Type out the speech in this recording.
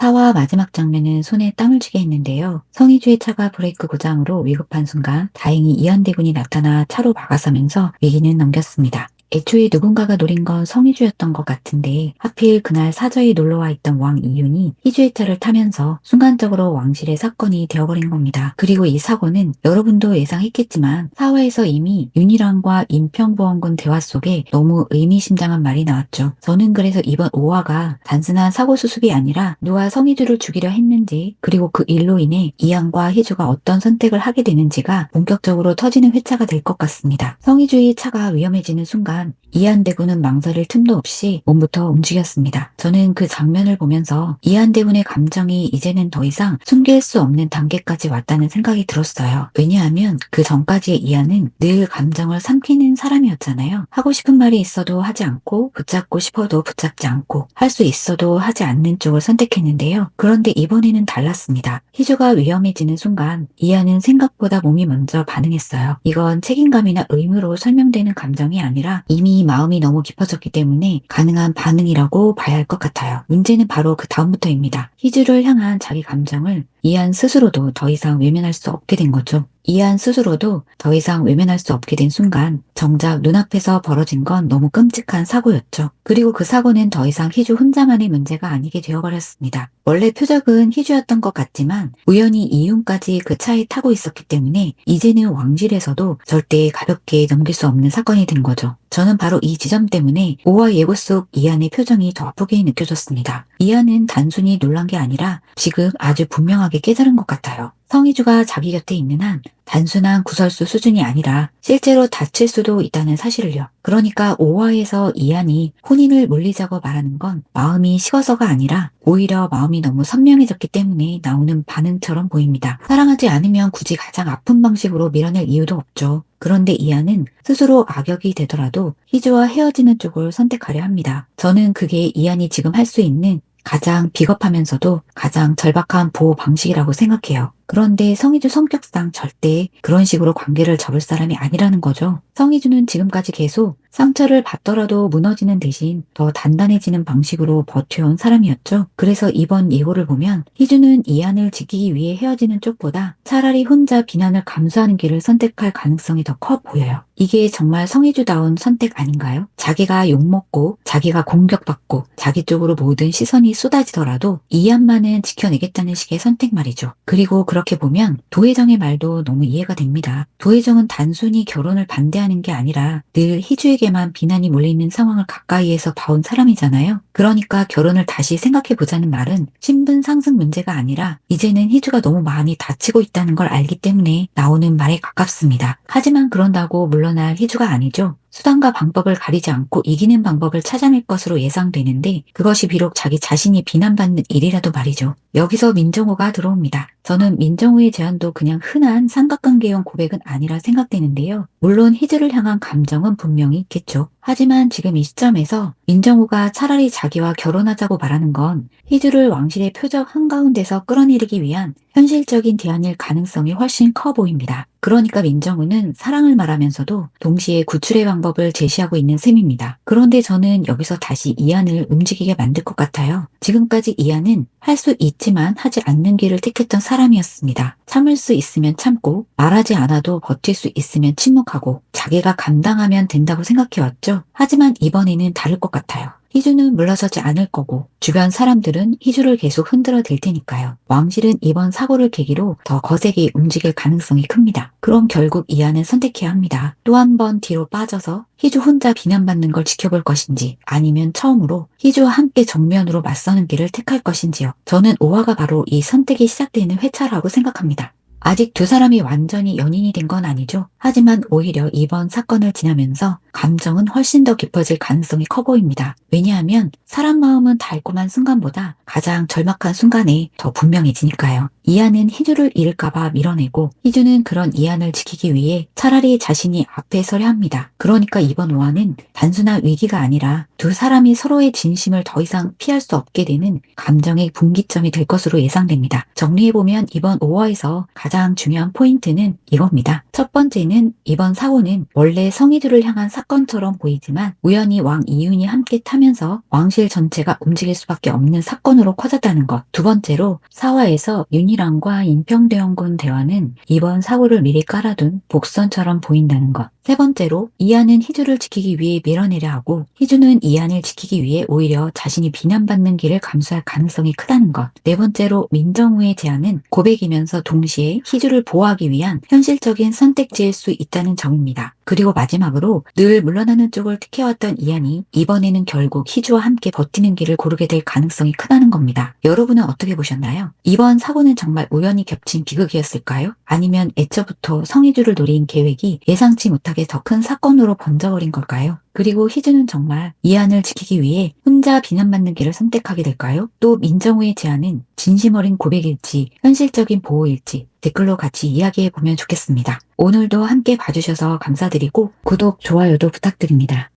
4화 마지막 장면은 손에 땀을 쥐게 했는데요. 성희주의 차가 브레이크 고장으로 위급한 순간 다행히 이한대군이 나타나 차로 막아서면서 위기는 넘겼습니다. 애초에 누군가가 노린 건 성희주였던 것 같은데 하필 그날 사저에 놀러와 있던 왕 이윤이 희주의 차를 타면서 순간적으로 왕실의 사건이 되어버린 겁니다. 그리고 이 사고는 여러분도 예상했겠지만 4화에서 이미 윤희랑과 임평보원군 대화 속에 너무 의미심장한 말이 나왔죠. 저는 그래서 이번 5화가 단순한 사고 수습이 아니라 누가 성희주를 죽이려 했는지 그리고 그 일로 인해 이한과 희주가 어떤 선택을 하게 되는지가 본격적으로 터지는 회차가 될 것 같습니다. 성희주의 차가 위험해지는 순간 이한대군은 망설일 틈도 없이 몸부터 움직였습니다. 저는 그 장면을 보면서 이한대군의 감정이 이제는 더 이상 숨길 수 없는 단계까지 왔다는 생각이 들었어요. 왜냐하면 그 전까지의 이한은 늘 감정을 삼키는 사람이었잖아요. 하고 싶은 말이 있어도 하지 않고 붙잡고 싶어도 붙잡지 않고 할 수 있어도 하지 않는 쪽을 선택했는데요. 그런데 이번에는 달랐습니다. 희주가 위험해지는 순간 이한은 생각보다 몸이 먼저 반응했어요. 이건 책임감이나 의무로 설명되는 감정이 아니라 이미 마음이 너무 깊어졌기 때문에 가능한 반응이라고 봐야 할 것 같아요. 문제는 바로 그 다음부터입니다. 희주를 향한 자기 감정을 이한 스스로도 더 이상 외면할 수 없게 된 거죠. 이한 스스로도 더 이상 외면할 수 없게 된 순간 정작 눈앞에서 벌어진 건 너무 끔찍한 사고였죠. 그리고 그 사고는 더 이상 희주 혼자만의 문제가 아니게 되어버렸습니다. 원래 표적은 희주였던 것 같지만 우연히 이윤까지 그 차에 타고 있었기 때문에 이제는 왕실에서도 절대 가볍게 넘길 수 없는 사건이 된 거죠. 저는 바로 이 지점 때문에 5화 예고 속 이한의 표정이 더 아프게 느껴졌습니다. 이한은 단순히 놀란 게 아니라 지금 아주 분명하게 깨달은 것 같아요. 성희주가 자기 곁에 있는 한 단순한 구설수 수준이 아니라 실제로 다칠 수도 있다는 사실을요. 그러니까 5화에서 이한이 혼인을 물리자고 말하는 건 마음이 식어서가 아니라 오히려 마음이 너무 선명해졌기 때문에 나오는 반응처럼 보입니다. 사랑하지 않으면 굳이 가장 아픈 방식으로 밀어낼 이유도 없죠. 그런데 이한은 스스로 악역이 되더라도 희주와 헤어지는 쪽을 선택하려 합니다. 저는 그게 이한이 지금 할 수 있는 가장 비겁하면서도 가장 절박한 보호 방식이라고 생각해요. 그런데 성희주 성격상 절대 그런 식으로 관계를 접을 사람이 아니라는 거죠. 성희주는 지금까지 계속 상처를 받더라도 무너지는 대신 더 단단해지는 방식으로 버텨온 사람이었죠. 그래서 이번 예고를 보면 희주는 이한을 지키기 위해 헤어지는 쪽보다 차라리 혼자 비난을 감수하는 길을 선택할 가능성이 더 커 보여요. 이게 정말 성희주다운 선택 아닌가요? 자기가 욕먹고 자기가 공격받고 자기 쪽으로 모든 시선이 쏟아지더라도 이한만은 지켜내겠다는 식의 선택 말이죠. 그리고 그렇게 보면 도혜정의 말도 너무 이해가 됩니다. 도혜정은 단순히 결혼을 반대하는 게 아니라 늘 희주에게만 비난이 몰리는 상황을 가까이에서 봐온 사람이잖아요. 그러니까 결혼을 다시 생각해보자는 말은 신분 상승 문제가 아니라 이제는 희주가 너무 많이 다치고 있다는 걸 알기 때문에 나오는 말에 가깝습니다. 하지만 그런다고 물러날 희주가 아니죠. 수단과 방법을 가리지 않고 이기는 방법을 찾아낼 것으로 예상되는데 그것이 비록 자기 자신이 비난받는 일이라도 말이죠. 여기서 민정호가 들어옵니다. 저는 민정호의 제안도 그냥 흔한 삼각관계형 고백은 아니라 생각되는데요. 물론 희주를 향한 감정은 분명히 있겠죠. 하지만 지금 이 시점에서 민정호가 차라리 자기와 결혼하자고 말하는 건 희주를 왕실의 표적 한가운데서 끌어내리기 위한 현실적인 대안일 가능성이 훨씬 커 보입니다. 그러니까 민정우는 사랑을 말하면서도 동시에 구출의 방법을 제시하고 있는 셈입니다. 그런데 저는 여기서 다시 이한을 움직이게 만들 것 같아요. 지금까지 이한은 할 수 있지만 하지 않는 길을 택했던 사람이었습니다. 참을 수 있으면 참고 말하지 않아도 버틸 수 있으면 침묵하고 자기가 감당하면 된다고 생각해왔죠. 하지만 이번에는 다를 것 같아요. 희주는 물러서지 않을 거고 주변 사람들은 희주를 계속 흔들어 댈 테니까요. 왕실은 이번 사고를 계기로 더 거세게 움직일 가능성이 큽니다. 그럼 결국 이한은 선택해야 합니다. 또 한 번 뒤로 빠져서 희주 혼자 비난받는 걸 지켜볼 것인지 아니면 처음으로 희주와 함께 정면으로 맞서는 길을 택할 것인지요. 저는 5화가 바로 이 선택이 시작되는 회차라고 생각합니다. 아직 두 사람이 완전히 연인이 된 건 아니죠. 하지만 오히려 이번 사건을 지나면서 감정은 훨씬 더 깊어질 가능성이 커 보입니다. 왜냐하면 사람 마음은 달콤한 순간보다 가장 절박한 순간에 더 분명해지니까요. 이한은 희주를 잃을까봐 밀어내고 희주는 그런 이한을 지키기 위해 차라리 자신이 앞에 서려 합니다. 그러니까 이번 5화는 단순한 위기가 아니라 두 사람이 서로의 진심을 더 이상 피할 수 없게 되는 감정의 분기점이 될 것으로 예상됩니다. 정리해보면 이번 5화에서 가장 가장 중요한 포인트는 이겁니다. 첫 번째는 이번 사고는 원래 성희주를 향한 사건처럼 보이지만 우연히 왕 이윤이 함께 타면서 왕실 전체가 움직일 수밖에 없는 사건으로 커졌다는 것. 두 번째로 사화에서 윤희랑과 인평대원군 대화는 이번 사고를 미리 깔아둔 복선처럼 보인다는 것. 세 번째로 이하는 희주를 지키기 위해 밀어내려 하고 희주는 이한을 지키기 위해 오히려 자신이 비난받는 길을 감수할 가능성이 크다는 것. 네 번째로 민정우의 제안은 고백이면서 동시에 희주를 보호하기 위한 현실적인 선택지일 수 있다는 점입니다. 그리고 마지막으로 늘 물러나는 쪽을 택해왔던 이한이 이번에는 결국 희주와 함께 버티는 길을 고르게 될 가능성이 크다는 겁니다. 여러분은 어떻게 보셨나요? 이번 사고는 정말 우연히 겹친 비극이었을까요? 아니면 애초부터 성희주를 노린 계획이 예상치 못하게 더 큰 사건으로 번져버린 걸까요? 그리고 희주는 정말 이한을 지키기 위해 혼자 비난받는 길을 선택하게 될까요? 또 민정우의 제안은 진심 어린 고백일지 현실적인 보호일지 댓글로 같이 이야기해보면 좋겠습니다. 오늘도 함께 봐주셔서 감사드리고 구독, 좋아요도 부탁드립니다.